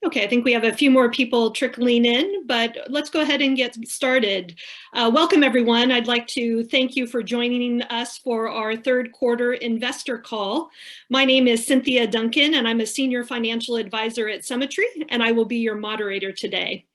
Okay, I think we have a few more people trickling in, but let's go ahead and get started. Welcome, everyone. I'd like to thank you for joining us for our third quarter investor call. My name is Cynthia Duncan, and I'm a senior financial advisor at Summitry, and I will be your moderator today.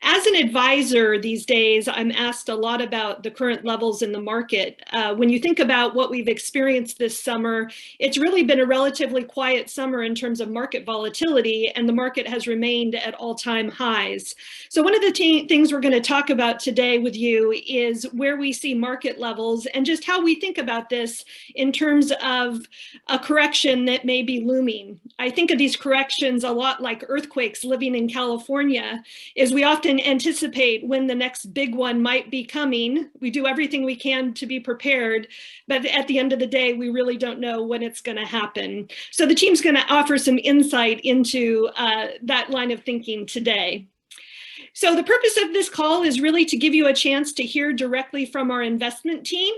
As an advisor these days, I'm asked a lot about the current levels in the market. When you think about what we've experienced this summer, it's really been a relatively quiet summer in terms of market volatility, and the market has remained at all-time highs. So one of the things we're going to talk about today with you is where we see market levels and just how we think about this in terms of a correction that may be looming. I think of these corrections a lot like earthquakes living in California, is we often anticipate when the next big one might be coming. We do everything we can to be prepared, but at the end of the day, we really don't know when it's going to happen. So the team's going to offer some insight into that line of thinking today. So the purpose of this call is really to give you a chance to hear directly from our investment team.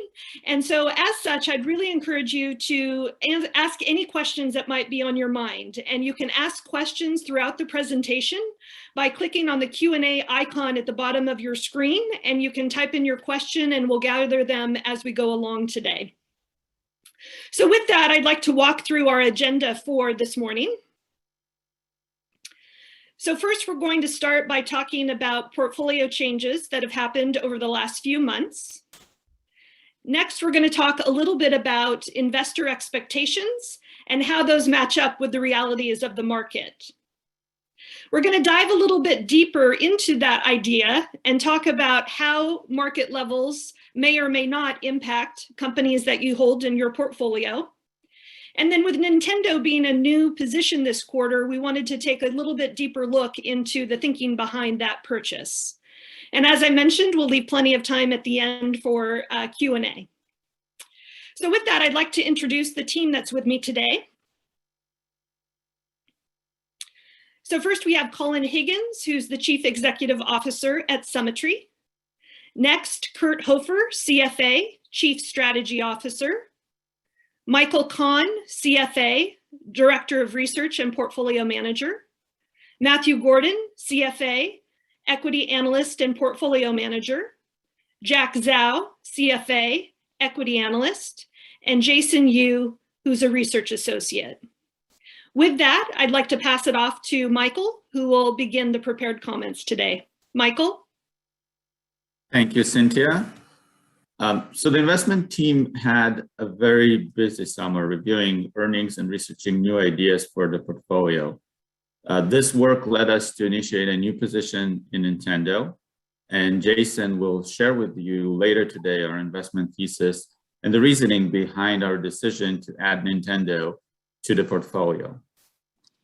And so as such, I'd really encourage you to ask any questions that might be on your mind. And you can ask questions throughout the presentation by clicking on the Q&A icon at the bottom of your screen, and you can type in your question and we'll gather them as we go along today. So with that, I'd like to walk through our agenda for this morning. So first, we're going to start by talking about portfolio changes that have happened over the last few months. Next, we're going to talk a little bit about investor expectations and how those match up with the realities of the market. We're going to dive a little bit deeper into that idea and talk about how market levels may or may not impact companies that you hold in your portfolio. And then with Nintendo being a new position this quarter, we wanted to take a little bit deeper look into the thinking behind that purchase. And as I mentioned, we'll leave plenty of time at the end for Q&A. So with that, I'd like to introduce the team that's with me today. So first we have Colin Higgins, who's the Chief Executive Officer at Summitry. Next, Kurt Hofer, CFA, Chief Strategy Officer. Michael Kahn, CFA, Director of Research and Portfolio Manager. Matthew Gordon, CFA, Equity Analyst and Portfolio Manager. Jack Zhao, CFA, Equity Analyst. And Jason Yu, who's a Research Associate. With that, I'd like to pass it off to Michael, who will begin the prepared comments today. Michael? Thank you, Cynthia. So the investment team had a very busy summer reviewing earnings and researching new ideas for the portfolio. This work led us to initiate a new position in Nintendo, and Jason will share with you later today our investment thesis and the reasoning behind our decision to add Nintendo to the portfolio.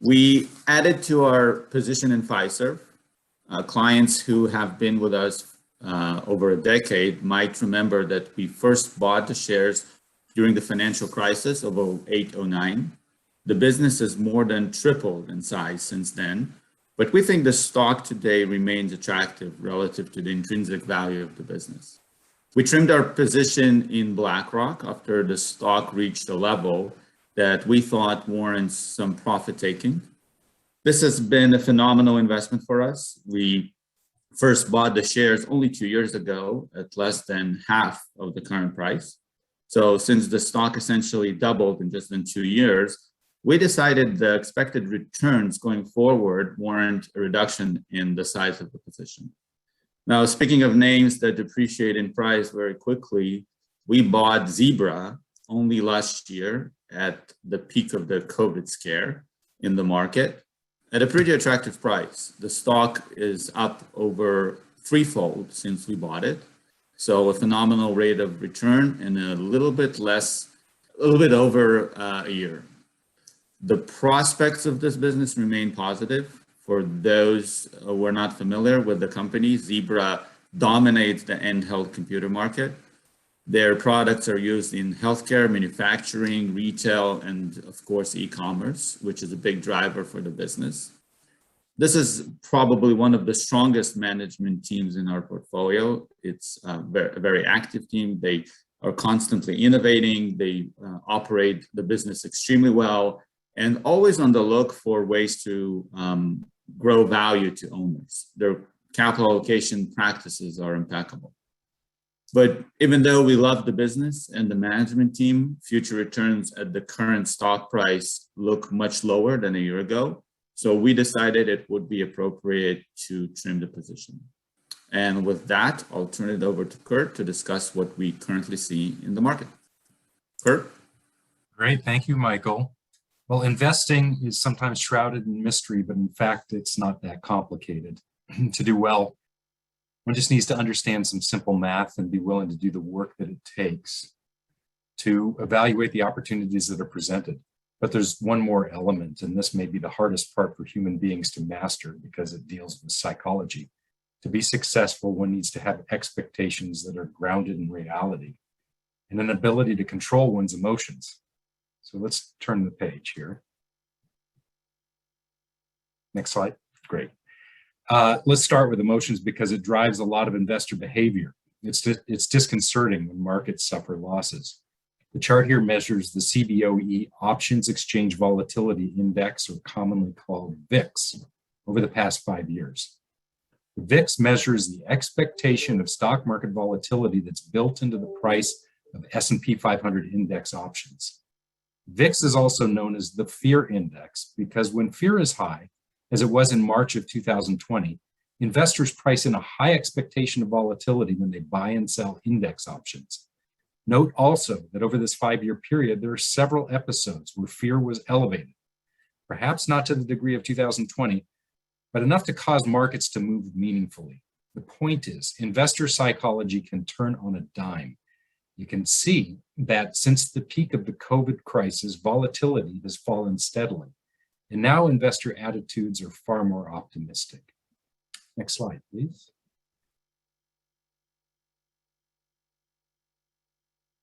We added to our position in Fiserv. Clients who have been with us over a decade might remember that we first bought the shares during the financial crisis of 2008-09. The business has more than tripled in size since then, but we think the stock today remains attractive relative to the intrinsic value of the business. We trimmed our position in BlackRock after the stock reached a level that we thought warrants some profit taking. This has been a phenomenal investment for us. We first bought the shares only 2 years ago at less than half of the current price. So since the stock essentially doubled in just 2 years, we decided the expected returns going forward warrant a reduction in the size of the position. Now, speaking of names that depreciate in price very quickly, we bought Zebra only last year at the peak of the COVID scare in the market at a pretty attractive price. The stock is up over threefold since we bought it. So a phenomenal rate of return in a little bit over a year. The prospects of this business remain positive. For those who are not familiar with the company, Zebra dominates the handheld computer market. Their products are used in healthcare, manufacturing, retail, and of course, e-commerce, which is a big driver for the business. This is probably one of the strongest management teams in our portfolio. It's a very active team. They are constantly innovating. They operate the business extremely well and always on the look for ways to grow value to owners. Their capital allocation practices are impeccable. But even though we love the business and the management team, future returns at the current stock price look much lower than a year ago. So we decided it would be appropriate to trim the position. And with that, I'll turn it over to Kurt to discuss what we currently see in the market. Kurt? Great, thank you, Michael. Well, investing is sometimes shrouded in mystery, but in fact, it's not that complicated. To do well, one just needs to understand some simple math and be willing to do the work that it takes to evaluate the opportunities that are presented. But there's one more element, and this may be the hardest part for human beings to master because it deals with psychology. To be successful, one needs to have expectations that are grounded in reality and an ability to control one's emotions. So let's turn the page here. Next slide. Great. Let's start with emotions because it drives a lot of investor behavior. It's disconcerting when markets suffer losses. The chart here measures the CBOE Options Exchange Volatility Index, or commonly called VIX, over the past 5 years. The VIX measures the expectation of stock market volatility that's built into the price of S&P 500 index options. VIX is also known as the fear index because when fear is high, as it was in March of 2020, investors price in a high expectation of volatility when they buy and sell index options. Note also that over this 5-year period, there are several episodes where fear was elevated, perhaps not to the degree of 2020, but enough to cause markets to move meaningfully. The point is, investor psychology can turn on a dime. You can see that since the peak of the COVID crisis, volatility has fallen steadily. And now investor attitudes are far more optimistic. Next slide, please.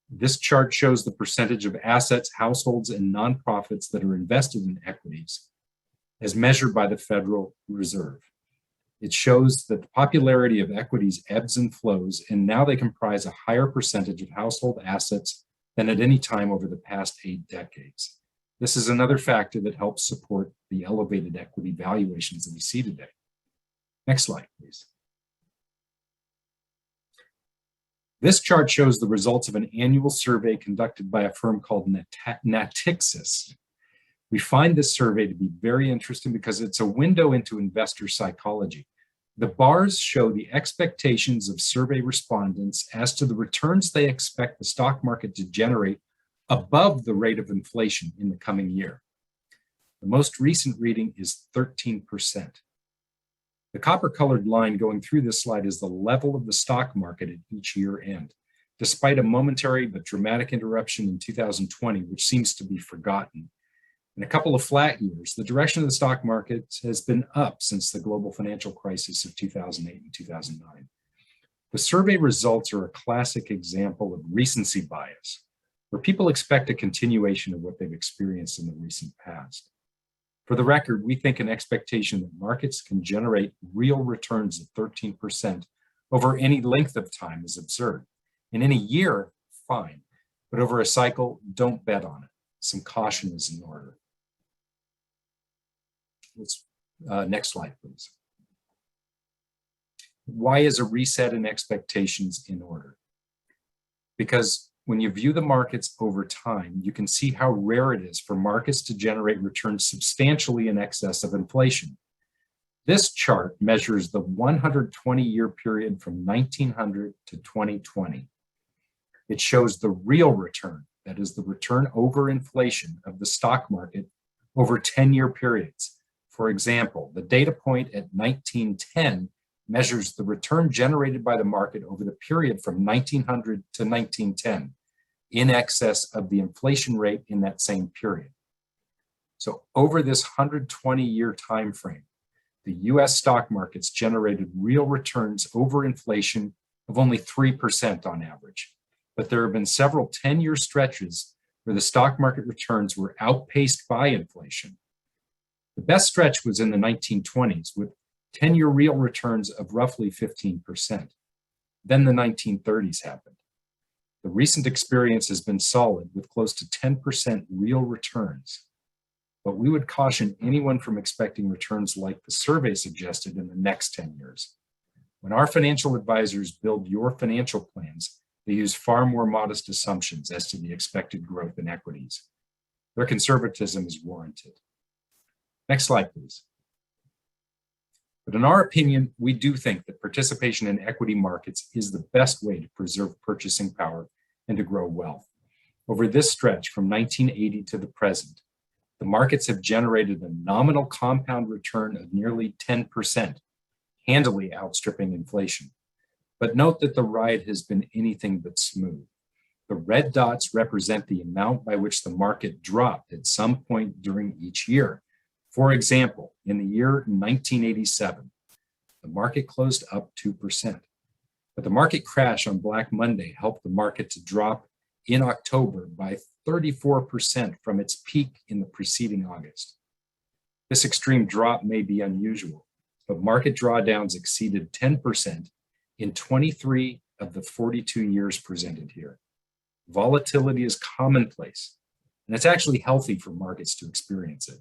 This chart shows the percentage of assets, households, and nonprofits that are invested in equities as measured by the Federal Reserve. It shows that the popularity of equities ebbs and flows, and now they comprise a higher percentage of household assets than at any time over the past 8 decades. This is another factor that helps support the elevated equity valuations that we see today. Next slide, please. This chart shows the results of an annual survey conducted by a firm called Natixis. We find this survey to be very interesting because it's a window into investor psychology. The bars show the expectations of survey respondents as to the returns they expect the stock market to generate above the rate of inflation in the coming year. The most recent reading is 13%. The copper-colored line going through this slide is the level of the stock market at each year end, despite a momentary but dramatic interruption in 2020, which seems to be forgotten. In a couple of flat years, the direction of the stock market has been up since the global financial crisis of 2008 and 2009. The survey results are a classic example of recency bias, where people expect a continuation of what they've experienced in the recent past. For the record, we think an expectation that markets can generate real returns of 13% over any length of time is absurd. In any year, fine, but over a cycle, don't bet on it. Some caution is in order. Next slide, please. Why is a reset in expectations in order? Because when you view the markets over time, you can see how rare it is for markets to generate returns substantially in excess of inflation. This chart measures the 120-year period from 1900 to 2020. It shows the real return, that is the return over inflation of the stock market over 10-year periods. For example, the data point at 1910 measures the return generated by the market over the period from 1900 to 1910 in excess of the inflation rate in that same period. So over this 120-year time frame, the US stock markets generated real returns over inflation of only 3% on average. But there have been several 10-year stretches where the stock market returns were outpaced by inflation. The best stretch was in the 1920s with 10-year real returns of roughly 15%. Then the 1930s happened. The recent experience has been solid with close to 10% real returns. but we would caution anyone from expecting returns like the survey suggested in the next 10 years. When our financial advisors build your financial plans, they use far more modest assumptions as to the expected growth in equities. Their conservatism is warranted. Next slide, please. But in our opinion, we do think that participation in equity markets is the best way to preserve purchasing power and to grow wealth. Over this stretch from 1980 to the present, the markets have generated a nominal compound return of nearly 10%, handily outstripping inflation. But note that the ride has been anything but smooth. The red dots represent the amount by which the market dropped at some point during each year. For example, in the year 1987, the market closed up 2%. But the market crash on Black Monday helped the market to drop in October by 34% from its peak in the preceding August. This extreme drop may be unusual, but market drawdowns exceeded 10% in 23 of the 42 years presented here. Volatility is commonplace, and it's actually healthy for markets to experience it.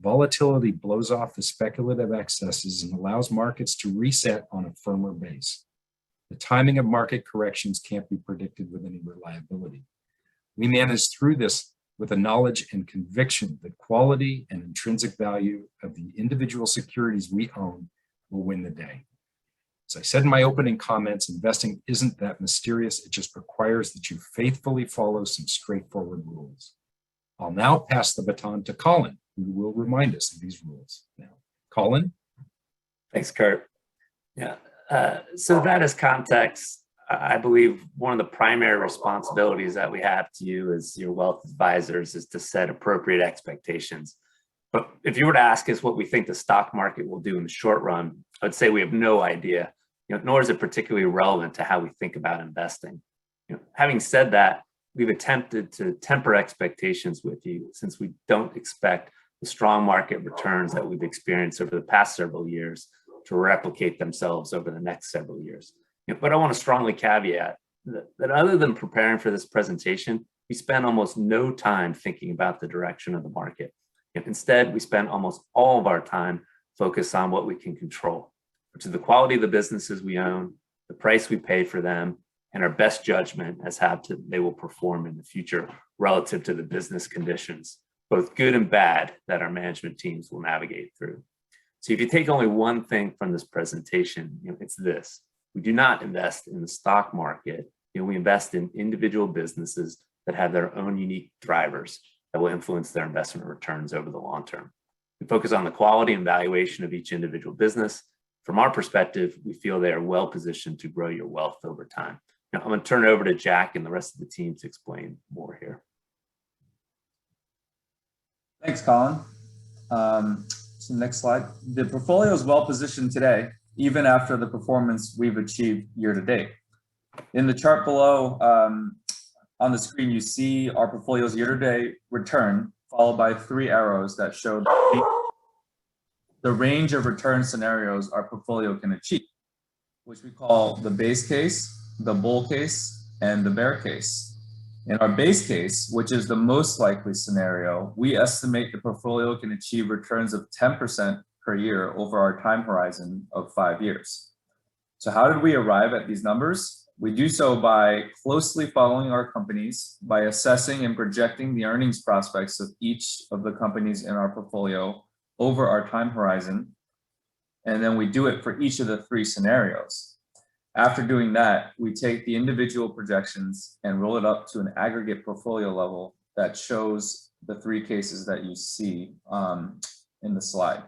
Volatility blows off the speculative excesses and allows markets to reset on a firmer base. The timing of market corrections can't be predicted with any reliability. We manage through this with a knowledge and conviction that quality and intrinsic value of the individual securities we own will win the day. As I said in my opening comments, investing isn't that mysterious. It just requires that you faithfully follow some straightforward rules. I'll now pass the baton to Colin, who will remind us of these rules now. Colin? Thanks, Kurt. Yeah. So that is context. I believe one of the primary responsibilities that we have to you as your wealth advisors is to set appropriate expectations. But if you were to ask us what we think the stock market will do in the short run, I'd say we have no idea, nor is it particularly relevant to how we think about investing. Having said that, we've attempted to temper expectations with you since we don't expect the strong market returns that we've experienced over the past several years to replicate themselves over the next several years. But I want to strongly caveat that other than preparing for this presentation, we spend almost no time thinking about the direction of the market. Instead, we spend almost all of our time focused on what we can control, which is the quality of the businesses we own, the price we pay for them, and our best judgment as how they will perform in the future relative to the business conditions, both good and bad, that our management teams will navigate through. So if you take only one thing from this presentation, it's this. We do not invest in the stock market. We invest in individual businesses that have their own unique drivers that will influence their investment returns over the long term. We focus on the quality and valuation of each individual business. From our perspective, we feel they are well positioned to grow your wealth over time. Now, I'm going to turn it over to Jack and the rest of the team to explain more here. Thanks, Colin. So next slide. The portfolio is well positioned today, even after the performance we've achieved year to date. In the chart below on the screen, you see our portfolio's year-to-date return, followed by 3 arrows that show the range of return scenarios our portfolio can achieve, which we call the base case, the bull case, and the bear case. In our base case, which is the most likely scenario, we estimate the portfolio can achieve returns of 10% per year over our time horizon of 5 years. So how did we arrive at these numbers? We do so by closely following our companies, by assessing and projecting the earnings prospects of each of the companies in our portfolio over our time horizon. And then we do it for each of the 3 scenarios. After doing that, we take the individual projections and roll it up to an aggregate portfolio level that shows the 3 cases that you see in the slide.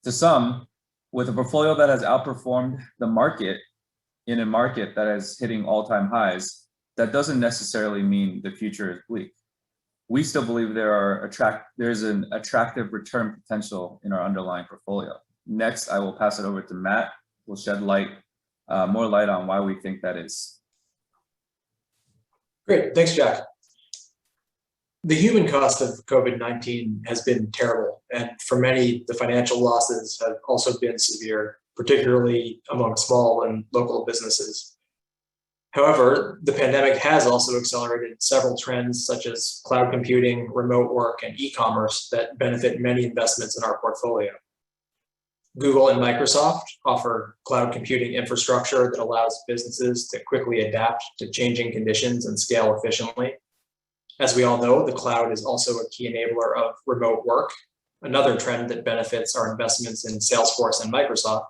To sum, with a portfolio that has outperformed the market in a market that is hitting all-time highs, that doesn't necessarily mean the future is bleak. We still believe there's an attractive return potential in our underlying portfolio. Next, I will pass it over to Matt, who will shed more light on why we think that is. Great, thanks, Jack. The human cost of COVID-19 has been terrible, and for many, the financial losses have also been severe, particularly among small and local businesses. However, the pandemic has also accelerated several trends such as cloud computing, remote work, and e-commerce that benefit many investments in our portfolio. Google and Microsoft offer cloud computing infrastructure that allows businesses to quickly adapt to changing conditions and scale efficiently. As we all know, the cloud is also a key enabler of remote work, another trend that benefits our investments in Salesforce and Microsoft,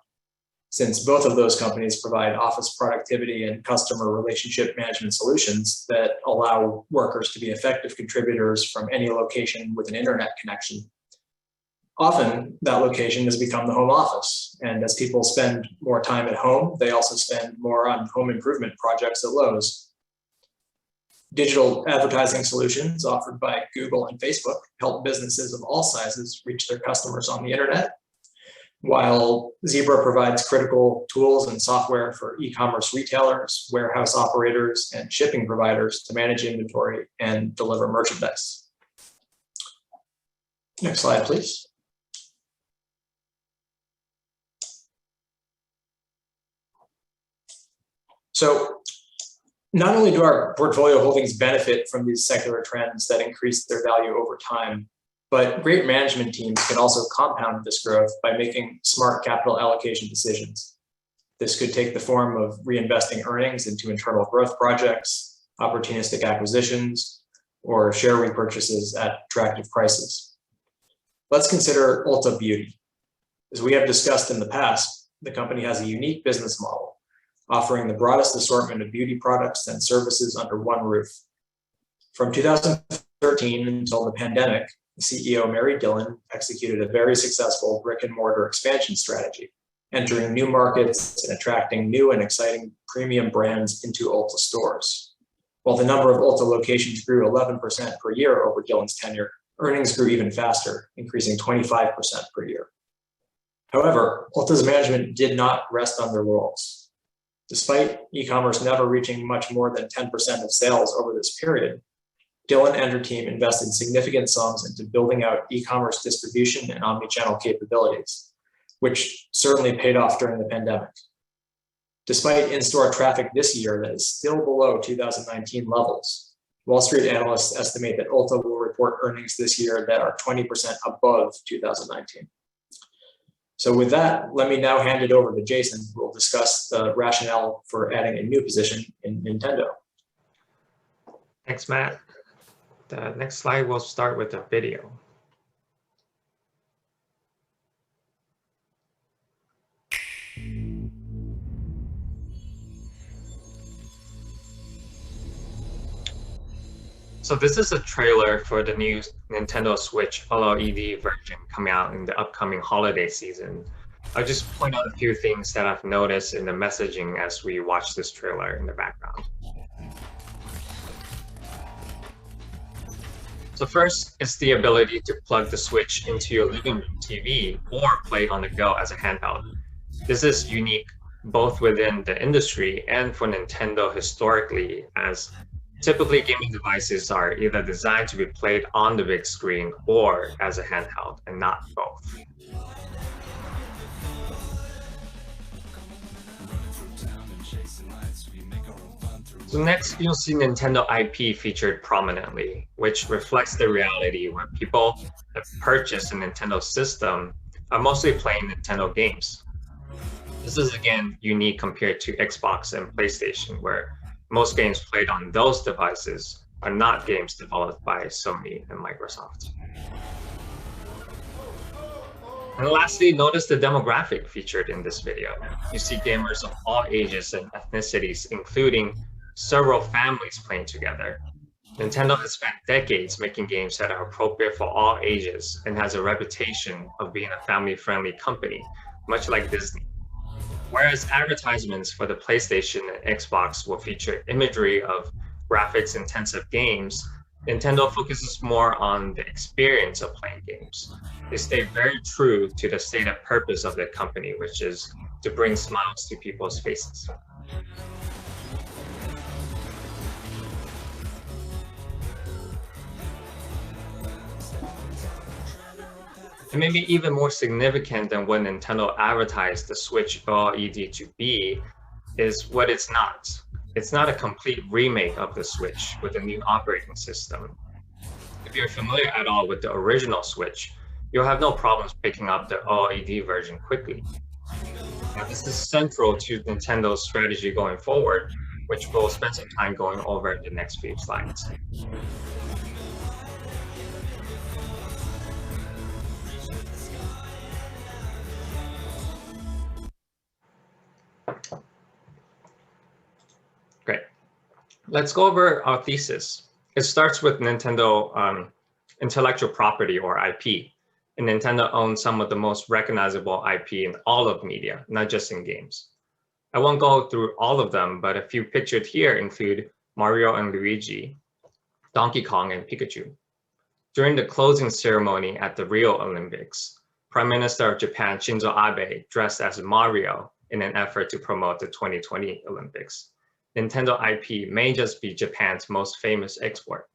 since both of those companies provide office productivity and customer relationship management solutions that allow workers to be effective contributors from any location with an internet connection. Often, that location has become the home office, and as people spend more time at home, they also spend more on home improvement projects at Lowe's. Digital advertising solutions offered by Google and Facebook help businesses of all sizes reach their customers on the internet, while Zebra provides critical tools and software for e-commerce retailers, warehouse operators, and shipping providers to manage inventory and deliver merchandise. Next slide, please. So, not only do our portfolio holdings benefit from these secular trends that increase their value over time, but great management teams can also compound this growth by making smart capital allocation decisions. This could take the form of reinvesting earnings into internal growth projects, opportunistic acquisitions, or share repurchases at attractive prices. Let's consider Ulta Beauty. As we have discussed in the past, the company has a unique business model, offering the broadest assortment of beauty products and services under one roof. From 2013 until the pandemic, the CEO, Mary Dillon, executed a very successful brick and mortar expansion strategy, entering new markets and attracting new and exciting premium brands into Ulta stores. While the number of Ulta locations grew 11% per year over Dillon's tenure, earnings grew even faster, increasing 25% per year. However, Ulta's management did not rest on their laurels. Despite e-commerce never reaching much more than 10% of sales over this period, Dillon and her team invested significant sums into building out e-commerce distribution and omni-channel capabilities, which certainly paid off during the pandemic. Despite in-store traffic this year that is still below 2019 levels, Wall Street analysts estimate that Ulta will report earnings this year that are 20% above 2019. So with that, let me now hand it over to Jason, who will discuss the rationale for adding a new position in Nintendo. Thanks, Matt. The next slide will start with a video. So this is a trailer for the new Nintendo Switch OLED version coming out in the upcoming holiday season. I'll just point out a few things that I've noticed in the messaging as we watch this trailer in the background. So first, it's the ability to plug the Switch into your living room TV or play on the go as a handheld. This is unique both within the industry and for Nintendo historically, as typically gaming devices are either designed to be played on the big screen or as a handheld, and not both. So next, you'll see Nintendo IP featured prominently, which reflects the reality where people that purchase a Nintendo system are mostly playing Nintendo games. This is again unique compared to Xbox and PlayStation, where most games played on those devices are not games developed by Sony and Microsoft. And lastly, notice the demographic featured in this video. You see gamers of all ages and ethnicities, including several families playing together. Nintendo has spent decades making games that are appropriate for all ages and has a reputation of being a family-friendly company, much like Disney. Whereas advertisements for the PlayStation and Xbox will feature imagery of graphics-intensive games, Nintendo focuses more on the experience of playing games. They stay very true to the stated purpose of the company, which is to bring smiles to people's faces. And maybe even more significant than what Nintendo advertised the Switch OLED to be is what it's not. It's not a complete remake of the Switch with a new operating system. If you're familiar at all with the original Switch, you'll have no problems picking up the OLED version quickly. Now, this is central to Nintendo's strategy going forward, which we'll spend some time going over in the next few slides. Great. Let's go over our thesis. It starts with Nintendo intellectual property, or IP. And Nintendo owns some of the most recognizable IP in all of media, not just in games. I won't go through all of them, but a few pictured here include Mario and Luigi, Donkey Kong, and Pikachu. During the closing ceremony at the Rio Olympics, Prime Minister of Japan Shinzo Abe dressed as Mario in an effort to promote the 2020 Olympics. Nintendo IP may just be Japan's most famous export.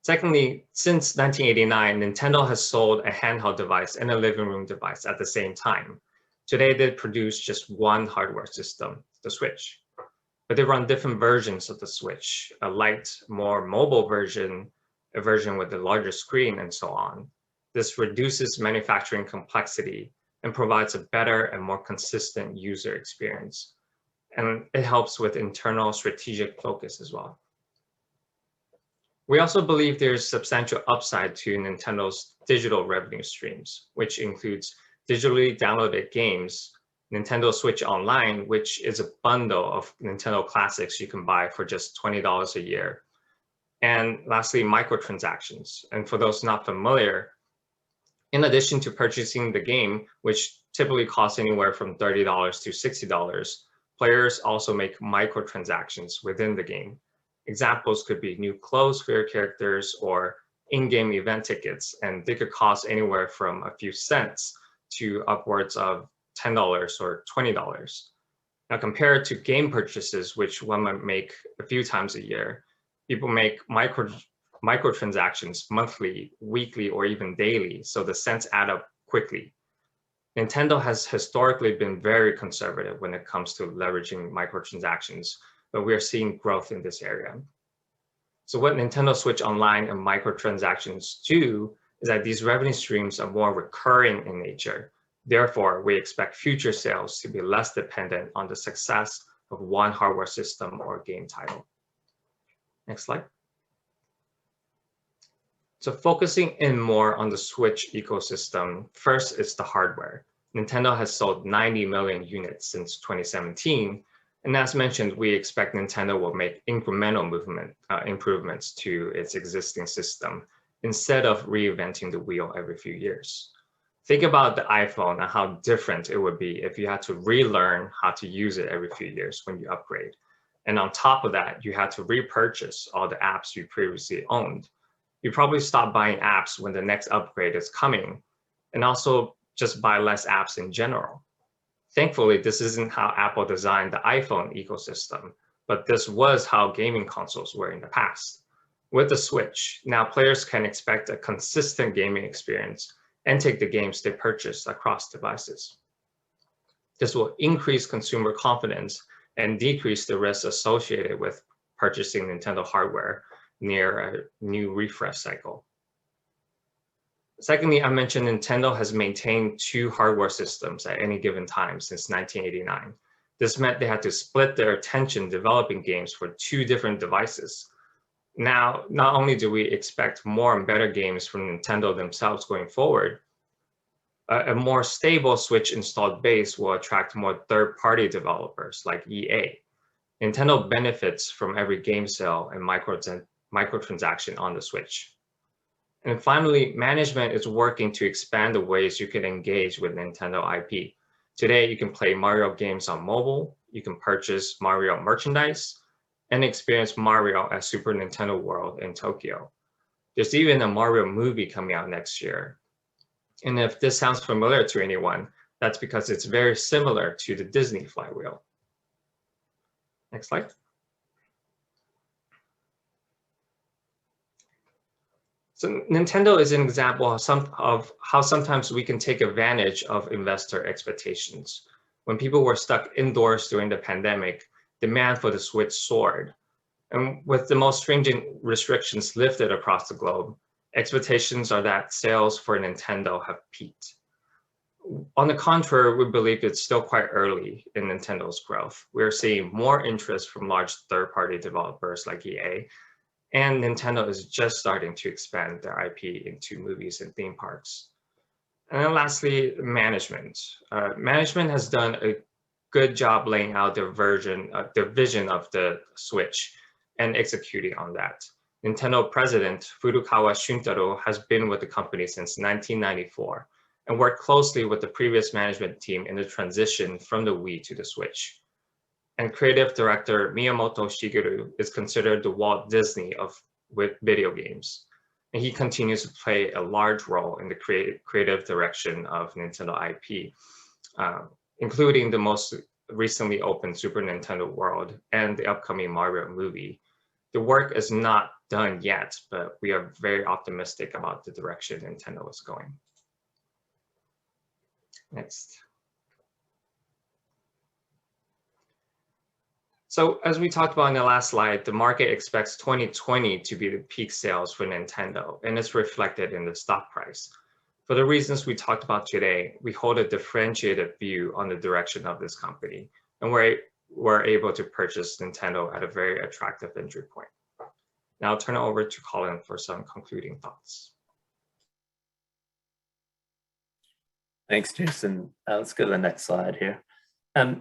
Secondly, since 1989, Nintendo has sold a handheld device and a living room device at the same time. Today, they produce just one hardware system, the Switch. But they run different versions of the Switch, a light, more mobile version, a version with a larger screen, and so on. This reduces manufacturing complexity and provides a better and more consistent user experience. And it helps with internal strategic focus as well. We also believe there's substantial upside to Nintendo's digital revenue streams, which includes digitally downloaded games, Nintendo Switch Online, which is a bundle of Nintendo classics you can buy for just $20 a year. And lastly, microtransactions. And for those not familiar, in addition to purchasing the game, which typically costs anywhere from $30 to $60, players also make microtransactions within the game. Examples could be new clothes for your characters or in-game event tickets, and they could cost anywhere from a few cents to upwards of $10 or $20. Now, compared to game purchases, which one might make a few times a year, people make microtransactions monthly, weekly, or even daily, so the cents add up quickly. Nintendo has historically been very conservative when it comes to leveraging microtransactions, but we are seeing growth in this area. So what Nintendo Switch Online and microtransactions do is that these revenue streams are more recurring in nature. Therefore, we expect future sales to be less dependent on the success of one hardware system or game title. Next slide. So focusing in more on the Switch ecosystem, first is the hardware. Nintendo has sold 90 million units since 2017. And as mentioned, we expect Nintendo will make incremental improvements to its existing system instead of reinventing the wheel every few years. Think about the iPhone and how different it would be if you had to relearn how to use it every few years when you upgrade. And on top of that, you had to repurchase all the apps you previously owned. You probably stop buying apps when the next upgrade is coming, and also just buy less apps in general. Thankfully, this isn't how Apple designed the iPhone ecosystem, but this was how gaming consoles were in the past. With the Switch, now players can expect a consistent gaming experience and take the games they purchase across devices. This will increase consumer confidence and decrease the risk associated with purchasing Nintendo hardware near a new refresh cycle. Secondly, I mentioned Nintendo has maintained two hardware systems at any given time since 1989. This meant they had to split their attention developing games for two different devices. Now, not only do we expect more and better games from Nintendo themselves going forward, a more stable Switch installed base will attract more third-party developers like EA. Nintendo benefits from every game sale and microtransaction on the Switch. And finally, management is working to expand the ways you can engage with Nintendo IP. Today, you can play Mario games on mobile, you can purchase Mario merchandise, and experience Mario at Super Nintendo World in Tokyo. There's even a Mario movie coming out next year. And if this sounds familiar to anyone, that's because it's very similar to the Disney flywheel. Next slide. So Nintendo is an example of how sometimes we can take advantage of investor expectations. When people were stuck indoors during the pandemic, demand for the Switch soared. And with the most stringent restrictions lifted across the globe, expectations are that sales for Nintendo have peaked. On the contrary, we believe it's still quite early in Nintendo's growth. We're seeing more interest from large third-party developers like EA, and Nintendo is just starting to expand their IP into movies and theme parks. And then lastly, management. Management has done a good job laying out their vision of the Switch and executing on that. Nintendo president Furukawa Shuntaro has been with the company since 1994 and worked closely with the previous management team in the transition from the Wii to the Switch. And creative director Miyamoto Shigeru is considered the Walt Disney with video games. And he continues to play a large role in the creative direction of Nintendo IP, including the most recently opened Super Nintendo World and the upcoming Mario movie. The work is not done yet, but we are very optimistic about the direction Nintendo is going. Next. So as we talked about in the last slide, the market expects 2020 to be the peak sales for Nintendo, and it's reflected in the stock price. For the reasons we talked about today, we hold a differentiated view on the direction of this company, and we're able to purchase Nintendo at a very attractive entry point. Now I'll turn it over to Colin for some concluding thoughts. Thanks, Jason. Let's go to the next slide here.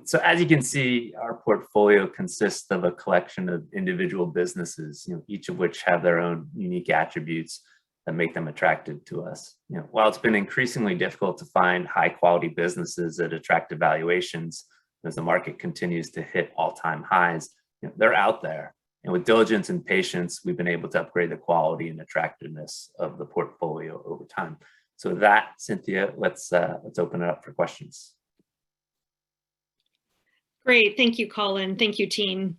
So as you can see, our portfolio consists of a collection of individual businesses, each of which have their own unique attributes that make them attractive to us. While it's been increasingly difficult to find high quality businesses at attractive valuations, as the market continues to hit all-time highs, they're out there. And with diligence and patience, we've been able to upgrade the quality and attractiveness of the portfolio over time. So with that, Cynthia, let's open it up for questions. Great, thank you, Colin. Thank you, team.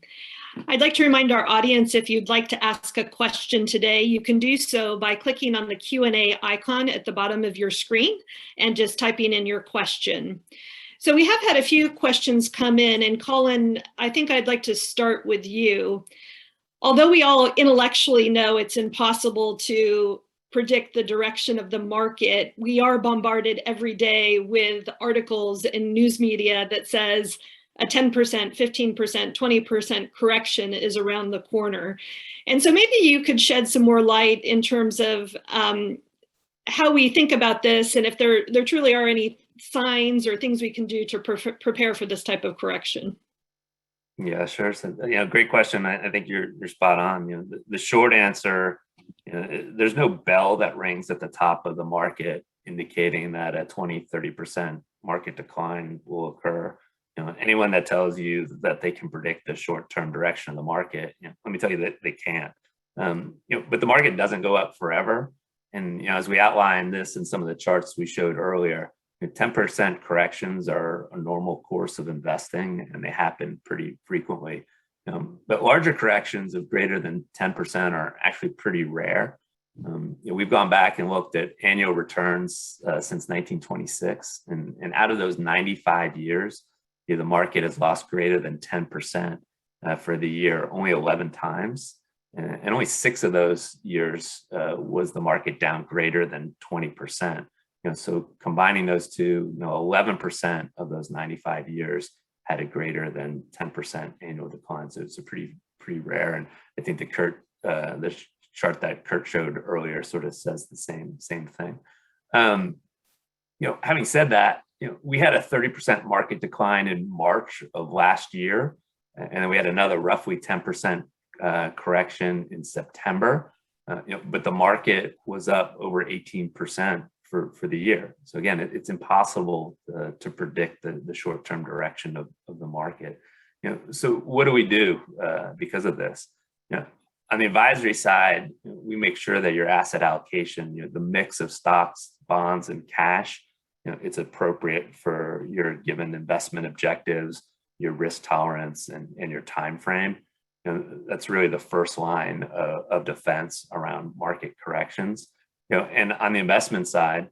I'd like to remind our audience, if you'd like to ask a question today, you can do so by clicking on the Q&A icon at the bottom of your screen and just typing in your question. So we have had a few questions come in, and Colin, I think I'd like to start with you. Although we all intellectually know it's impossible to predict the direction of the market, we are bombarded every day with articles in news media that says a 10%, 15%, 20% correction is around the corner. And so maybe you could shed some more light in terms of how we think about this, and if there truly are any signs or things we can do to prepare for this type of correction. Yeah, sure. So, great question. I think you're spot on. The short answer, there's no bell that rings at the top of the market indicating that a 20, 30% market decline will occur. Anyone that tells you that they can predict the short-term direction of the market, let me tell you that they can't. But the market doesn't go up forever. And as we outlined this in some of the charts we showed earlier, 10% corrections are a normal course of investing, and they happen pretty frequently. But larger corrections of greater than 10% are actually pretty rare. We've gone back and looked at annual returns since 1926, and out of those 95 years, the market has lost greater than 10% for the year, only 11 times. And only 6 of those years was the market down greater than 20%. So combining those two, 11% of those 95 years had a greater than 10% annual decline. So it's a pretty rare. And I think the chart that Kurt showed earlier sort of says the same thing. Having said that, we had a 30% market decline in March of last year, and then we had another roughly 10% correction in September. But the market was up over 18% for the year. So again, it's impossible to predict the short-term direction of the market. So what do we do because of this? On the advisory side, we make sure that your asset allocation, the mix of stocks, bonds, and cash, it's appropriate for your given investment objectives, your risk tolerance, and your time frame. That's really the first line of defense around market corrections. And on the investment side,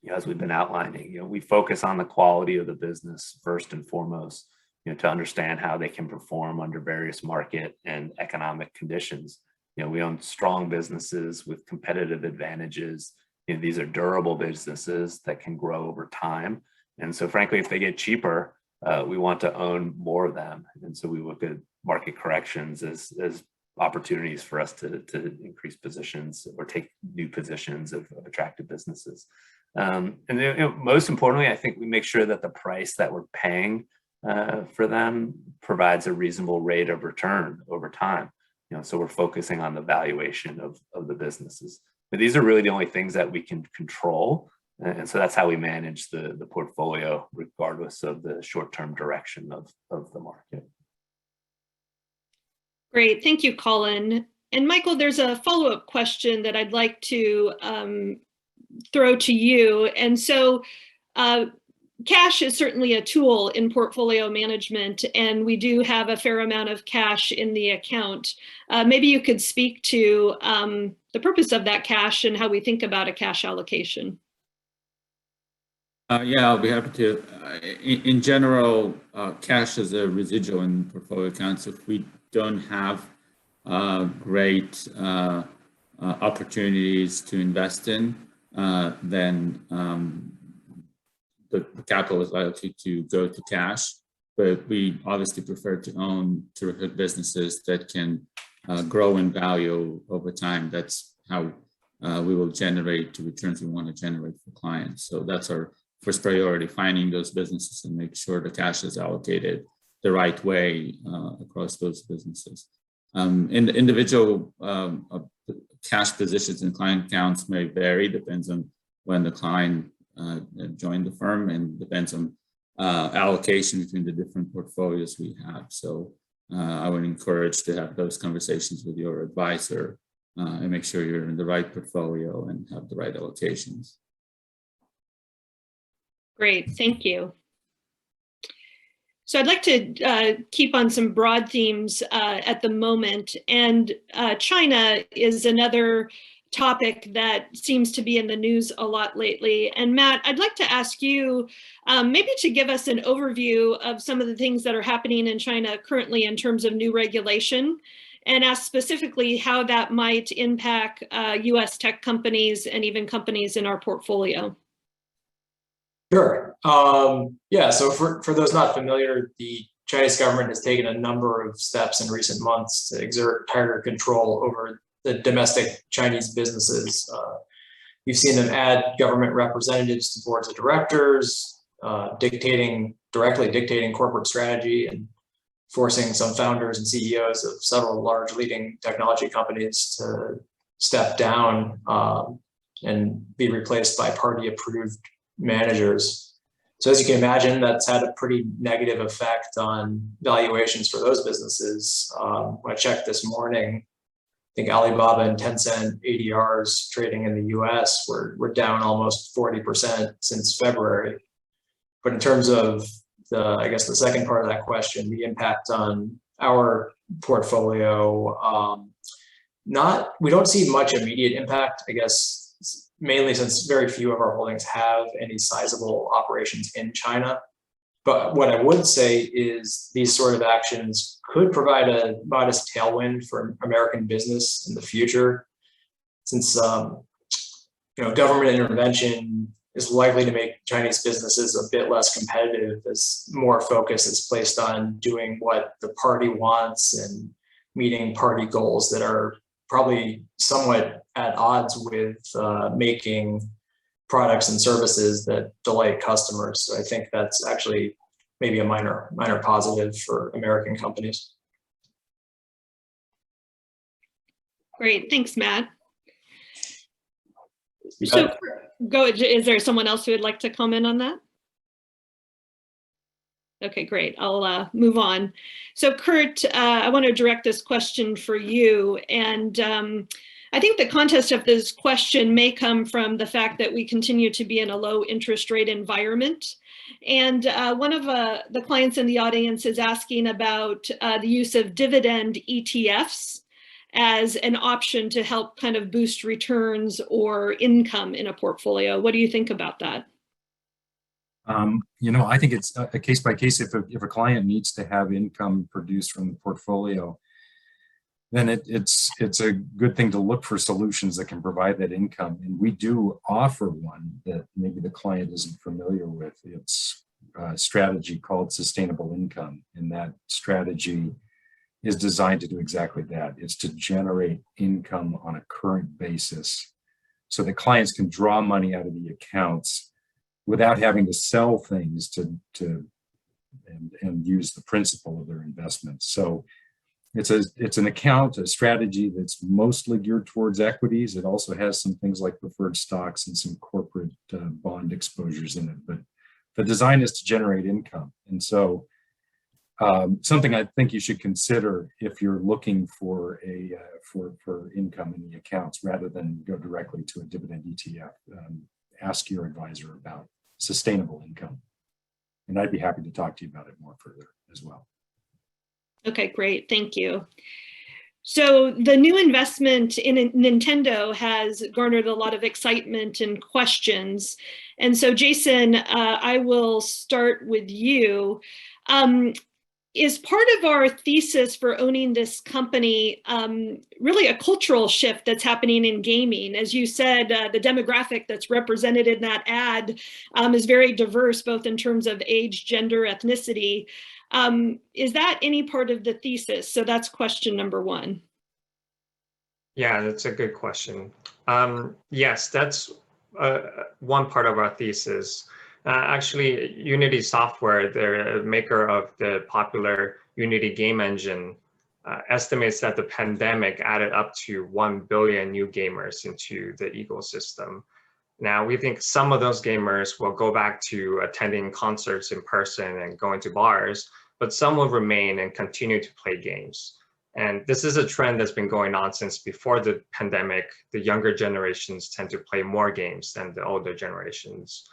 as we've been outlining, we focus on the quality of the business first and foremost. to understand how they can perform under various market and economic conditions. We own strong businesses with competitive advantages. These are durable businesses that can grow over time. And so frankly, if they get cheaper, we want to own more of them. And so we look at market corrections as opportunities for us to increase positions or take new positions of attractive businesses. And most importantly, I think we make sure that the price that we're paying for them provides a reasonable rate of return over time. So we're focusing on the valuation of the businesses. But these are really the only things that we can control. And so that's how we manage the portfolio, regardless of the short-term direction of the market. Great, thank you, Colin. And Michael, there's a follow-up question that I'd like to throw to you. And so cash is certainly a tool in portfolio management, and we do have a fair amount of cash in the account. Maybe you could speak to the purpose of that cash and how we think about a cash allocation. Yeah, I'll be happy to. In general, cash is a residual in portfolio accounts. If we don't have great opportunities to invest in, then the capital is likely to go to cash. But we obviously prefer to own terrific businesses that can grow in value over time. That's how we will generate the returns we want to generate for clients. So that's our first priority, finding those businesses and make sure the cash is allocated the right way across those businesses. In the individual cash positions and client accounts may vary, depends on when the client joined the firm, and depends on allocation between the different portfolios we have. So I would encourage to have those conversations with your advisor and make sure you're in the right portfolio and have the right allocations. Great, thank you. So I'd like to keep on some broad themes at the moment, and China is another topic that seems to be in the news a lot lately. And Matt, I'd like to ask you maybe to give us an overview of some of the things that are happening in China currently in terms of new regulation, and ask specifically how that might impact US tech companies and even companies in our portfolio. Sure. Yeah, so for those not familiar, the Chinese government has taken a number of steps in recent months to exert tighter control over the domestic Chinese businesses. You've seen them add government representatives to boards of directors, directly dictating corporate strategy and forcing some founders and CEOs of several large leading technology companies to step down and be replaced by party-approved managers. So as you can imagine, that's had a pretty negative effect on valuations for those businesses. When I checked this morning, I think Alibaba and Tencent ADRs trading in the US were down almost 40% since February. But in terms of I guess the second part of that question, the impact on our portfolio, we don't see much immediate impact, I guess, mainly since very few of our holdings have any sizable operations in China. But what I would say is these sort of actions could provide a modest tailwind for American business in the future, since government intervention is likely to make Chinese businesses a bit less competitive as more focus is placed on doing what the party wants and meeting party goals that are probably somewhat at odds with making products and services that delight customers. So I think that's actually maybe a minor positive for American companies. Great, thanks, Matt. So is there someone else who would like to comment on that? Okay, great. I'll move on. So Kurt, I want to direct this question for you. And I think the context of this question may come from the fact that we continue to be in a low interest rate environment. And one of the clients in the audience is asking about the use of dividend ETFs as an option to help kind of boost returns or income in a portfolio. What do you think about that? I think it's a case by case. If a client needs to have income produced from the portfolio, then it's a good thing to look for solutions that can provide that income. And we do offer one that maybe the client isn't familiar with. It's a strategy called sustainable income. And that strategy is designed to do exactly that. It's to generate income on a current basis so that clients can draw money out of the accounts without having to sell things and use the principal of their investments. So it's an account, a strategy that's mostly geared towards equities. It also has some things like preferred stocks and some corporate bond exposures in it. But the design is to generate income. And so something I think you should consider if you're looking for for income in the accounts rather than go directly to a dividend ETF. Ask your advisor about sustainable income. And I'd be happy to talk to you about it more further as well. Okay, great. Thank you. So the new investment in Nintendo has garnered a lot of excitement and questions. And so Jason, I will start with you. Is part of our thesis for owning this company really a cultural shift that's happening in gaming? As you said, the demographic that's represented in that ad is very diverse, both in terms of age, gender, ethnicity. Is that any part of the thesis? So that's question number one. Yeah, that's a good question. Yes, that's one part of our thesis. Actually, Unity Software, the maker of the popular Unity game engine, estimates that the pandemic added up to 1 billion new gamers into the ecosystem. Now, we think some of those gamers will go back to attending concerts in person and going to bars, but some will remain and continue to play games. And this is a trend that's been going on since before the pandemic. The younger generations tend to play more games than the older generations.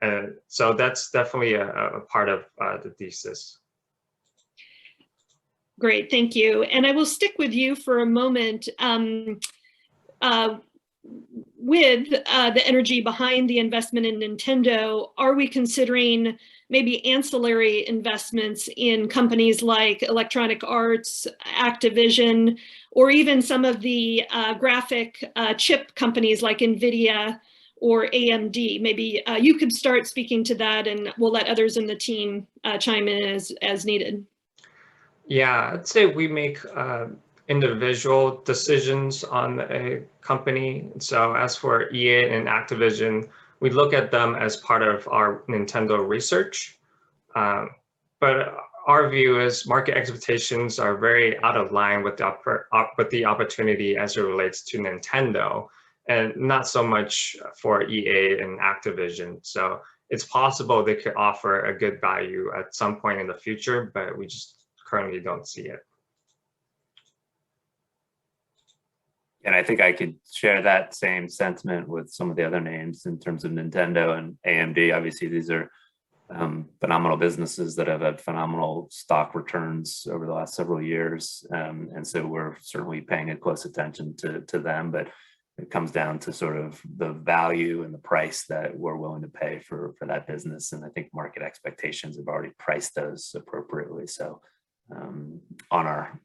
And so that's definitely a part of the thesis. Great, thank you. And I will stick with you for a moment. With the energy behind the investment in Nintendo, are we considering maybe ancillary investments in companies like Electronic Arts, Activision, or even some of the graphic chip companies like NVDA or AMD? Maybe you could start speaking to that, and we'll let others in the team chime in as needed. Yeah, I'd say we make individual decisions on a company. So as for EA and Activision, we look at them as part of our Nintendo research. But our view is market expectations are very out of line with the opportunity as it relates to Nintendo, and not so much for EA and Activision. So it's possible they could offer a good value at some point in the future, but we just currently don't see it. And I think I could share that same sentiment with some of the other names in terms of Nintendo and AMD. Obviously, these are phenomenal businesses that have had phenomenal stock returns over the last several years. And so we're certainly paying a close attention to them, but it comes down to sort of the value and the price that we're willing to pay for that business. And I think market expectations have already priced those appropriately. So on our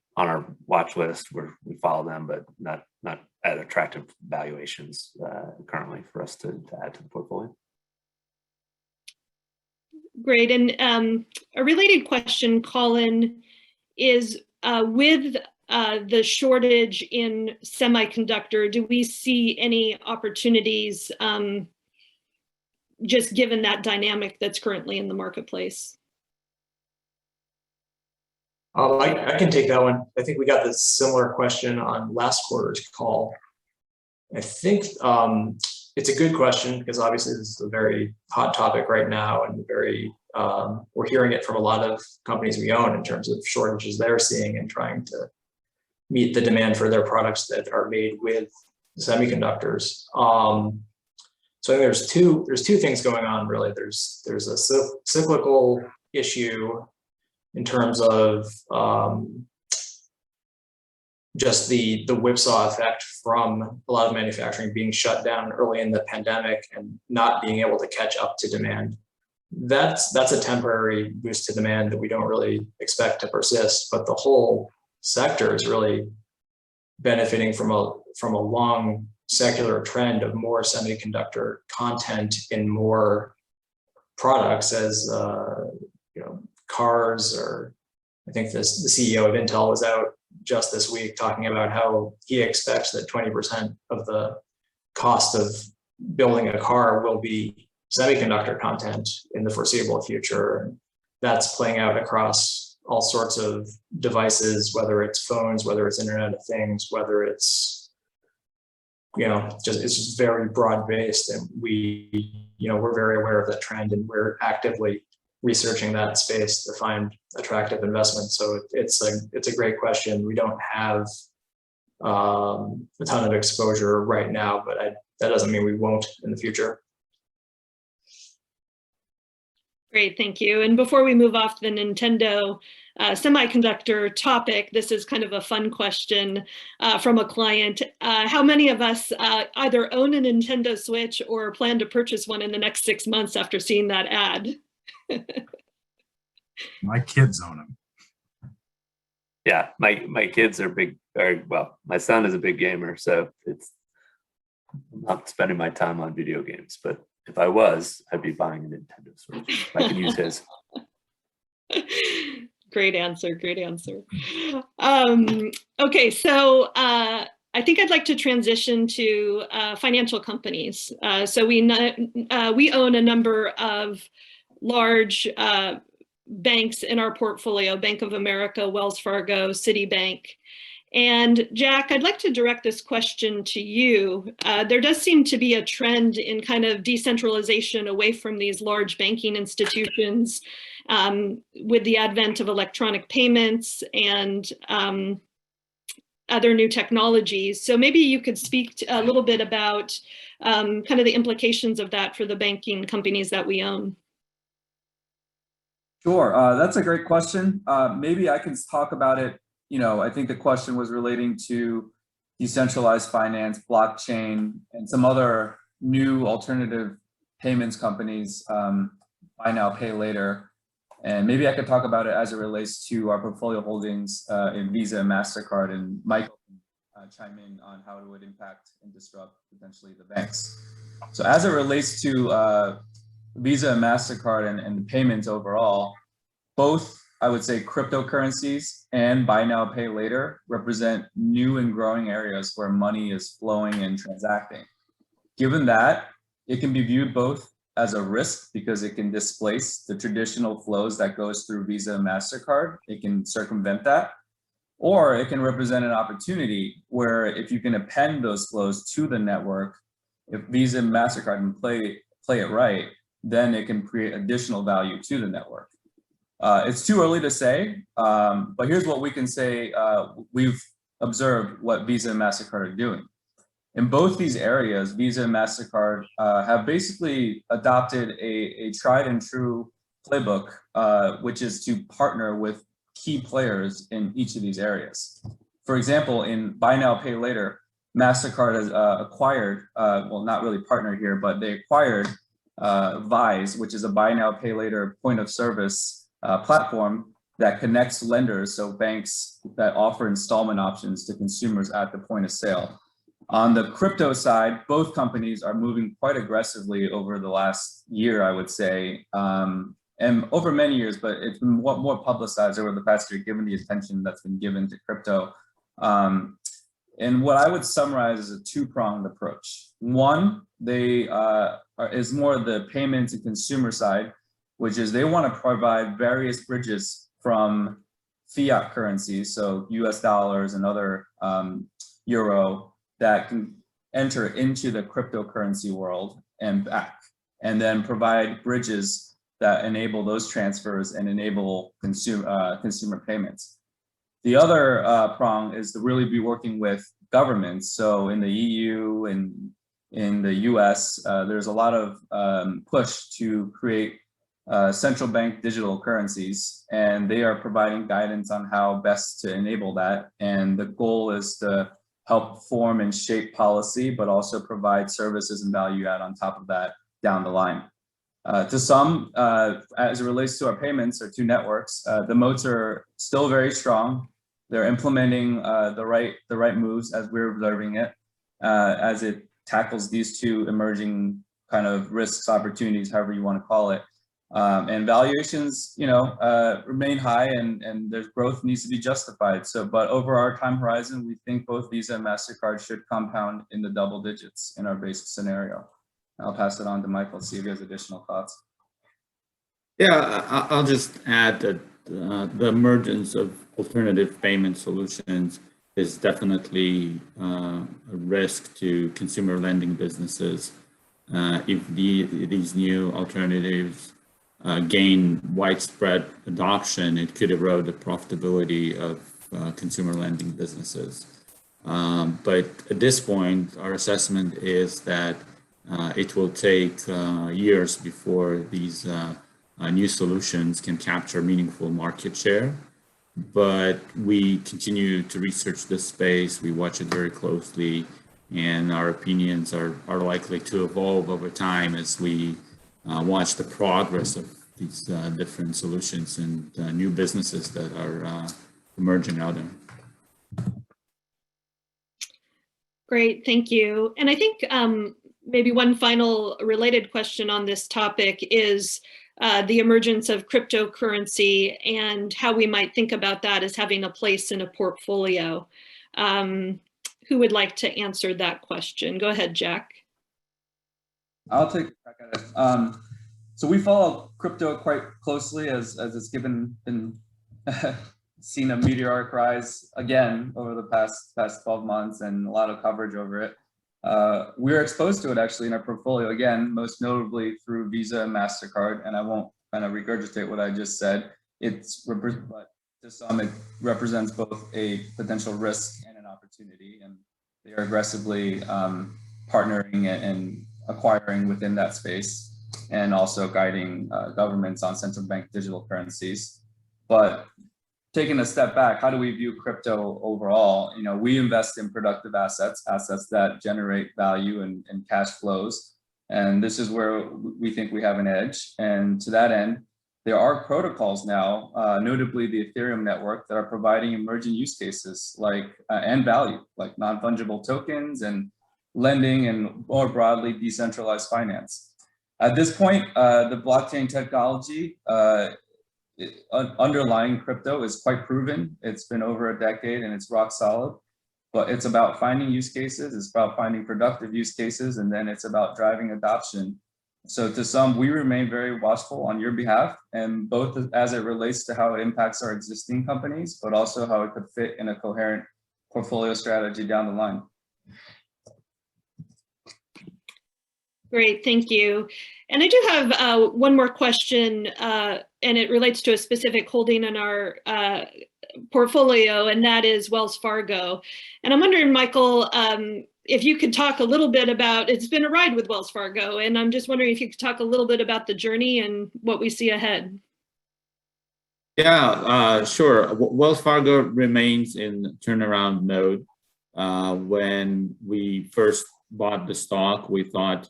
watch list, we follow them, but not at attractive valuations currently for us to add to the portfolio. Great. And a related question, Colin, is with the shortage in semiconductor, do we see any opportunities just given that dynamic that's currently in the marketplace? I can take that one. I think we got this similar question on last quarter's call. I think it's a good question because obviously this is a very hot topic right now, and we're hearing it from a lot of companies we own in terms of shortages they're seeing and trying to meet the demand for their products that are made with semiconductors. So there's two things going on really. There's a cyclical issue in terms of just the whipsaw effect from a lot of manufacturing being shut down early in the pandemic and not being able to catch up to demand. That's a temporary boost to demand that we don't really expect to persist, but the whole sector is really benefiting from a long secular trend of more semiconductor content in more products, as cars, or I think the CEO of Intel was out just this week talking about how he expects that 20% of the cost of building a car will be semiconductor content in the foreseeable future. And that's playing out across all sorts of devices, whether it's phones, whether it's Internet of Things, whether it's, it's just very broad based. And we're very aware of that trend, and we're actively researching that space to find attractive investments. So it's a great question. We don't have a ton of exposure right now, but that doesn't mean we won't in the future. Great, thank you. And before we move off the Nintendo semiconductor topic, this is kind of a fun question from a client. How many of us either own a Nintendo Switch or plan to purchase one in the next 6 months after seeing that ad? My kids own them. Yeah, my kids are my son is a big gamer, so I'm not spending my time on video games, but if I was, I'd be buying a Nintendo Switch if I can use his. Great answer, great answer. Okay, so I think I'd like to transition to financial companies. So we own a number of large banks in our portfolio: Bank of America, Wells Fargo, Citibank. And Jack, I'd like to direct this question to you. There does seem to be a trend in kind of decentralization away from these large banking institutions with the advent of electronic payments and other new technologies. So maybe you could speak a little bit about kind of the implications of that for the banking companies that we own. Sure, that's a great question. Maybe I can talk about it. I think the question was relating to decentralized finance, blockchain, and some other new alternative payments companies, buy now, pay later. And maybe I could talk about it as it relates to our portfolio holdings in Visa and MasterCard, and Michael can chime in on how it would impact and disrupt potentially the banks. So as it relates to Visa and MasterCard and the payments overall, both, I would say, cryptocurrencies and buy now, pay later represent new and growing areas where money is flowing and transacting. Given that, it can be viewed both as a risk because it can displace the traditional flows that goes through Visa and MasterCard. It can circumvent that, or it can represent an opportunity where if you can append those flows to the network, if Visa and MasterCard can play it right, then it can create additional value to the network. It's too early to say, but here's what we can say. We've observed what Visa and MasterCard are doing. In both these areas, Visa and MasterCard have basically adopted a tried and true playbook, which is to partner with key players in each of these areas. For example, in buy now, pay later, MasterCard has acquired, well, not really partnered here, but they acquired Vise, which is a buy now, pay later point of service platform that connects lenders, so banks that offer installment options to consumers at the point of sale. On the crypto side, both companies are moving quite aggressively over the last year, I would say, and over many years, but it's been more publicized over the past year, given the attention that's been given to crypto. And what I would summarize as a two-pronged approach. One, is more the payments and consumer side, which is they want to provide various bridges from fiat currencies, so US dollars and other euro, that can enter into the cryptocurrency world and back, and then provide bridges that enable those transfers and enable consumer payments. The other prong is to really be working with governments. So in the EU and in the US, there's a lot of push to create central bank digital currencies, and they are providing guidance on how best to enable that. And the goal is to help form and shape policy, but also provide services and value add on top of that down the line. To some, as it relates to our payments or two networks, the moats are still very strong. They're implementing the right moves as we're observing it, as it tackles these two emerging kind of risks, opportunities, however you want to call it. And valuations, remain high, and there's growth needs to be justified. So, but over our time horizon, we think both Visa and MasterCard should compound in the double digits in our basic scenario. I'll pass it on to Michael, see if he has additional thoughts. Yeah, I'll just add that the emergence of alternative payment solutions is definitely a risk to consumer lending businesses. If these new alternatives gain widespread adoption, it could erode the profitability of consumer lending businesses. But at this point, our assessment is that it will take years before these new solutions can capture meaningful market share. But we continue to research this space, we watch it very closely, and our opinions are likely to evolve over time as we watch the progress of these different solutions and new businesses that are emerging out there. Great, thank you. And I think maybe one final related question on this topic is the emergence of cryptocurrency and how we might think about that as having a place in a portfolio. Who would like to answer that question? Go ahead, Jack. I'll take a crack at it. So we follow crypto quite closely as it's been seen a meteoric rise again over the past 12 months and a lot of coverage over it. We're exposed to it actually in our portfolio, again, most notably through Visa and MasterCard, and I won't kind of regurgitate what I just said. But to some, it represents both a potential risk and an opportunity, and they are aggressively partnering and acquiring within that space, and also guiding governments on central bank digital currencies. But taking a step back, how do we view crypto overall? We invest in productive assets that generate value and cash flows. And this is where we think we have an edge. And to that end, there are protocols now, notably the Ethereum network, that are providing emerging use cases and value, like non-fungible tokens and lending, and more broadly, decentralized finance. At this point, the blockchain technology underlying crypto is quite proven. It's been over a decade and it's rock solid, but it's about finding use cases, it's about finding productive use cases, and then it's about driving adoption. So to some, we remain very watchful on your behalf, and both as it relates to how it impacts our existing companies, but also how it could fit in a coherent portfolio strategy down the line. Great, thank you. And I do have one more question, and it relates to a specific holding in our portfolio, and that is Wells Fargo. And I'm wondering, Michael, if you could talk a little bit about, it's been a ride with Wells Fargo, and I'm just wondering if you could talk a little bit about the journey and what we see ahead. Yeah, sure. Wells Fargo remains in turnaround mode. When we first bought the stock, we thought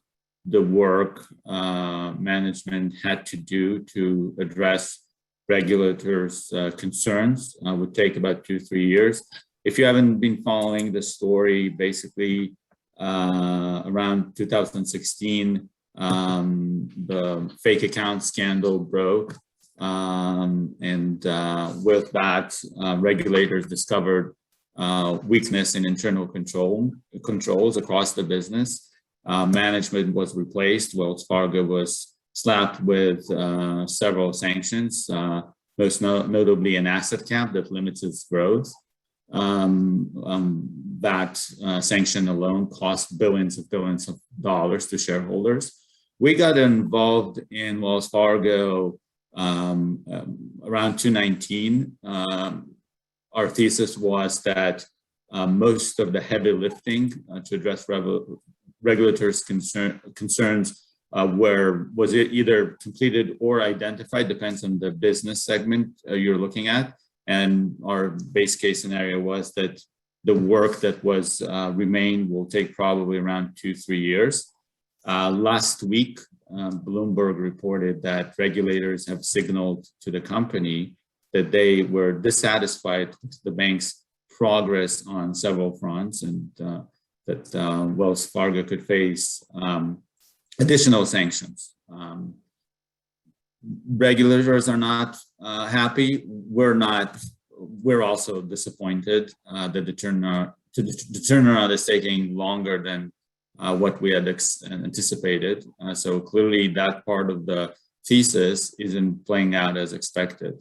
the work management had to do to address regulators' concerns would take about 2-3 years. If you haven't been following the story, basically around 2016, the fake account scandal broke. And with that, regulators discovered weakness in internal controls across the business. Management was replaced. Wells Fargo was slapped with several sanctions, most notably an asset cap that limits its growth. That sanction alone cost billions of dollars to shareholders. We got involved in Wells Fargo around 2019. Our thesis was that most of the heavy lifting to address regulators' concerns where was it either completed or identified, depends on the business segment you're looking at. And our base case scenario was that the work that was remained will take probably around 2-3 years. Last week, Bloomberg reported that regulators have signaled to the company that they were dissatisfied with the bank's progress on several fronts, and that Wells Fargo could face additional sanctions. Regulators are not happy. We're not. We're also disappointed that the turnaround is taking longer than what we had anticipated. So clearly that part of the thesis isn't playing out as expected.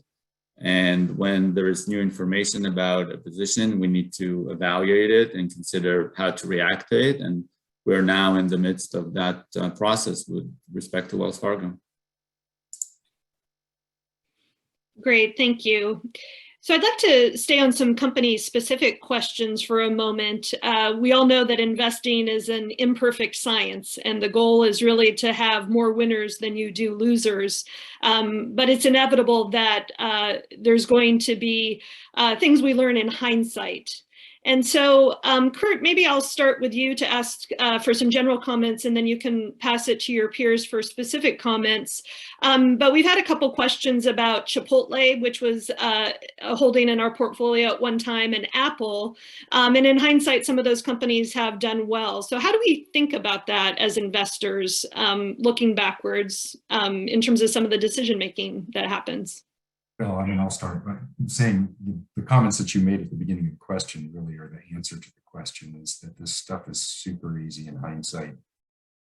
And when there is new information about a position, we need to evaluate it and consider how to react to it. And we're now in the midst of that process with respect to Wells Fargo. Great, thank you. So I'd like to stay on some company-specific questions for a moment. We all know that investing is an imperfect science, and the goal is really to have more winners than you do losers. But it's inevitable that there's going to be things we learn in hindsight. And so, Kurt, maybe I'll start with you to ask for some general comments, and then you can pass it to your peers for specific comments. But we've had a couple questions about Chipotle, which was a holding in our portfolio at one time, and Apple. And in hindsight, some of those companies have done well. So how do we think about that as investors, looking backwards in terms of some of the decision-making that happens? Well, I mean, I'll start by saying the comments that you made at the beginning of the question really are the answer to the question, is that this stuff is super easy in hindsight,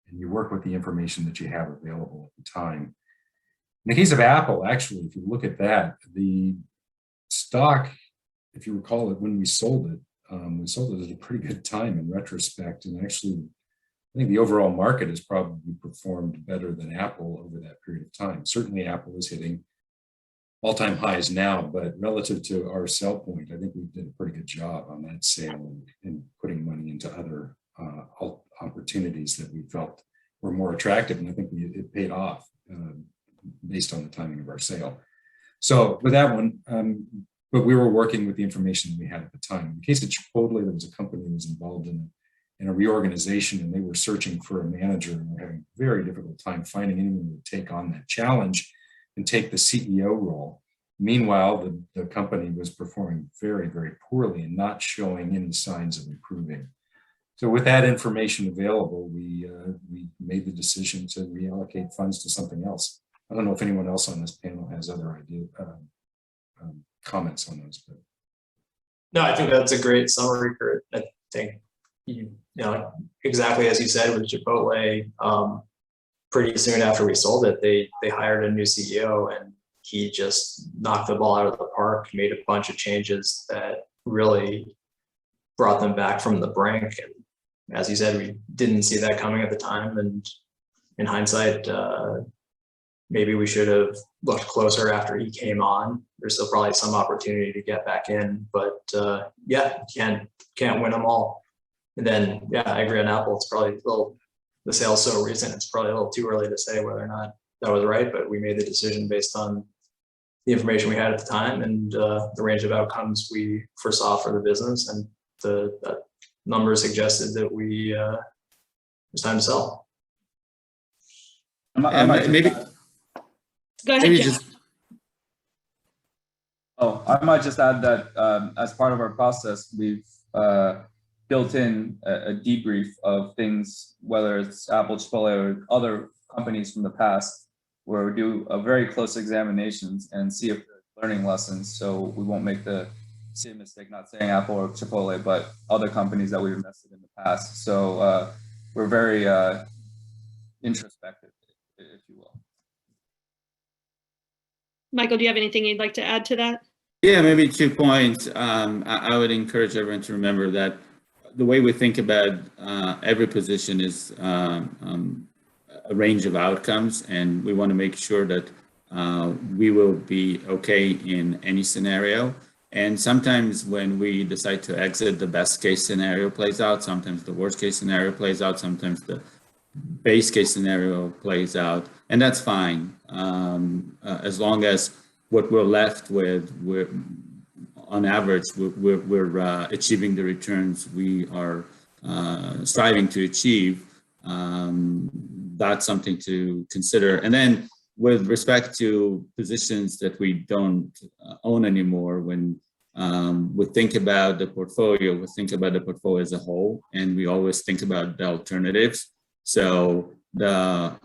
and you work with the information that you have available at the time. In the case of Apple, actually, if you look at that, the stock, if you recall it, when we sold it at a pretty good time in retrospect. And actually, I think the overall market has probably performed better than Apple over that period of time. Certainly Apple is hitting all-time highs now, but relative to our sell point, I think we did a pretty good job on that sale and putting money into other opportunities that we felt were more attractive. And I think it paid off based on the timing of our sale. So with that one, but we were working with the information that we had at the time. In the case of Chipotle, there was a company that was involved in a reorganization, and they were searching for a manager, and were having a very difficult time finding anyone who would take on that challenge and take the CEO role. Meanwhile, the company was performing very, very poorly and not showing any signs of improving. So with that information available, we made the decision to reallocate funds to something else. I don't know if anyone else on this panel has other comments on those. But No, I think that's a great summary, Kurt. I think, you know, exactly as you said with Chipotle, pretty soon after we sold it, they hired a new CEO, and he just knocked the ball out of the park, made a bunch of changes that really brought them back from the brink. And as you said, we didn't see that coming at the time. And in hindsight, maybe we should have looked closer after he came on. There's still probably some opportunity to get back in, but yeah, can't win them all. And then, yeah, I agree on Apple. It's probably a little, the sale's so recent, it's probably a little too early to say whether or not that was right, but we made the decision based on the information we had at the time and the range of outcomes we foresaw for the business, and the numbers suggested that it was time to sell. I might maybe Go ahead, maybe Jeff. just I might just add that as part of our process, we've built in a debrief of things, whether it's Apple, Chipotle, or other companies from the past, where we do a very close examinations and see if there's learning lessons. So we won't make the same mistake, not saying Apple or Chipotle, but other companies that we've invested in the past. So we're very introspective, if you will. Michael, do you have anything you'd like to add to that? Yeah, maybe 2 points. I would encourage everyone to remember that the way we think about every position is a range of outcomes, and we want to make sure that we will be okay in any scenario. And sometimes when we decide to exit, the best case scenario plays out. Sometimes the worst case scenario plays out. Sometimes the base case scenario plays out, and that's fine, as long as what we're left with, on average, we're achieving the returns we are striving to achieve. That's something to consider. And then with respect to positions that we don't own anymore, when we think about the portfolio, we think about the portfolio as a whole, and we always think about the alternatives. So the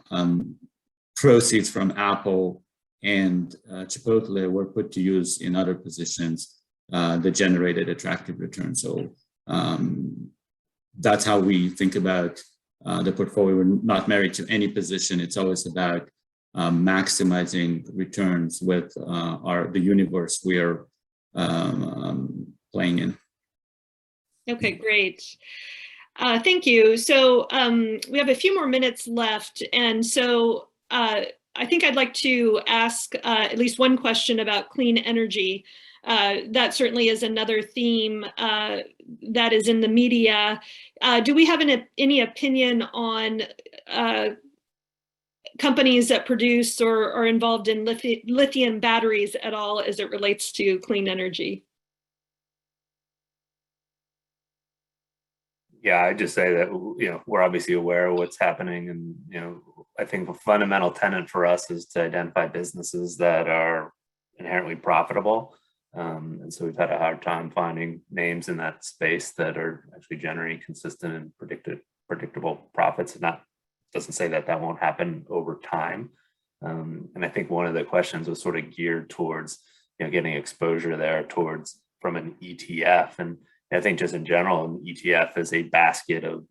proceeds from Apple and Chipotle were put to use in other positions that generated attractive returns. So that's how we think about the portfolio. We're not married to any position. It's always about maximizing returns with the universe we are playing in. Okay, great. Thank you. So we have a few more minutes left. And so I think I'd like to ask at least one question about clean energy. That certainly is another theme that is in the media. Do we have any opinion on companies that produce or are involved in lithium batteries at all as it relates to clean energy? Yeah, I'd just say that, we're obviously aware of what's happening, and, I think a fundamental tenet for us is to identify businesses that are inherently profitable. And so we've had a hard time finding names in that space that are actually generating consistent and predictable profits. And that doesn't say that that won't happen over time. And I think one of the questions was sort of geared towards, getting exposure there from an ETF. And I think just in general, an ETF is a basket of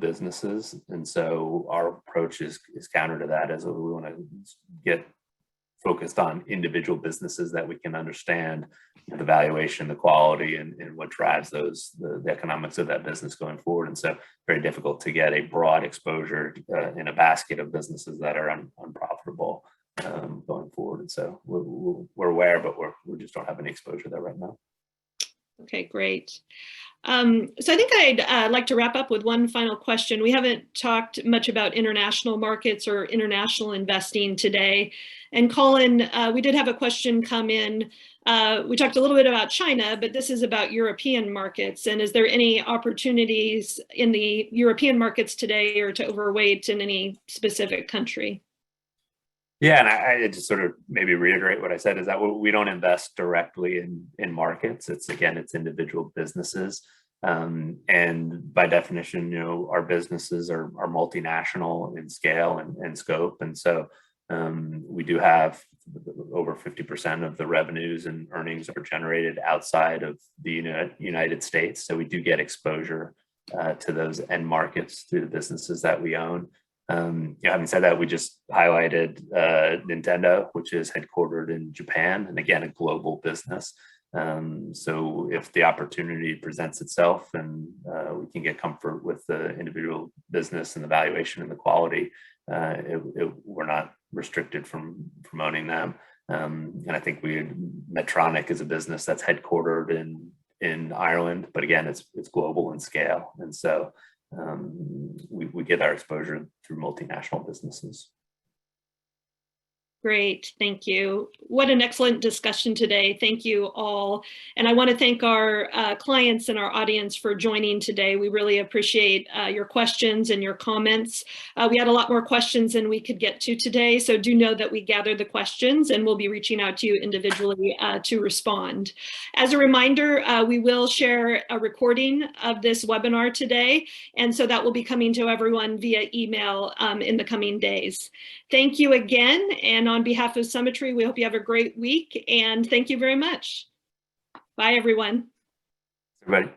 businesses. And so our approach is counter to that, as we want to get focused on individual businesses that we can understand the valuation, the quality, and what drives the economics of that business going forward. And so very difficult to get a broad exposure in a basket of businesses that are unprofitable going forward. And so we're aware, but we just don't have any exposure there right now. Okay, great. So I think I'd like to wrap up with one final question. We haven't talked much about international markets or international investing today. And Colin, we did have a question come in. We talked a little bit about China, but this is about European markets. And is there any opportunities in the European markets today, or to overweight in any specific country? Yeah, and I just sort of maybe reiterate what I said, is that we don't invest directly in markets. It's individual businesses. And by definition, our businesses are multinational in scale and scope. And so we do have over 50% of the revenues and earnings are generated outside of the United States. So we do get exposure to those end markets through the businesses that we own. Having said that, we just highlighted Nintendo, which is headquartered in Japan, and again, a global business. So if the opportunity presents itself and we can get comfort with the individual business and the valuation and the quality, we're not restricted from owning them. And I think Medtronic is a business that's headquartered in Ireland, but again, it's global in scale. And so we get our exposure through multinational businesses. Great, thank you. What an excellent discussion today. Thank you all. And I want to thank our clients and our audience for joining today. We really appreciate your questions and your comments. We had a lot more questions than we could get to today, so do know that we gathered the questions and we'll be reaching out to you individually to respond. As a reminder, we will share a recording of this webinar today, and so that will be coming to everyone via email in the coming days. Thank you again, and on behalf of Summitry, we hope you have a great week, and thank you very much. Bye, everyone. Everybody.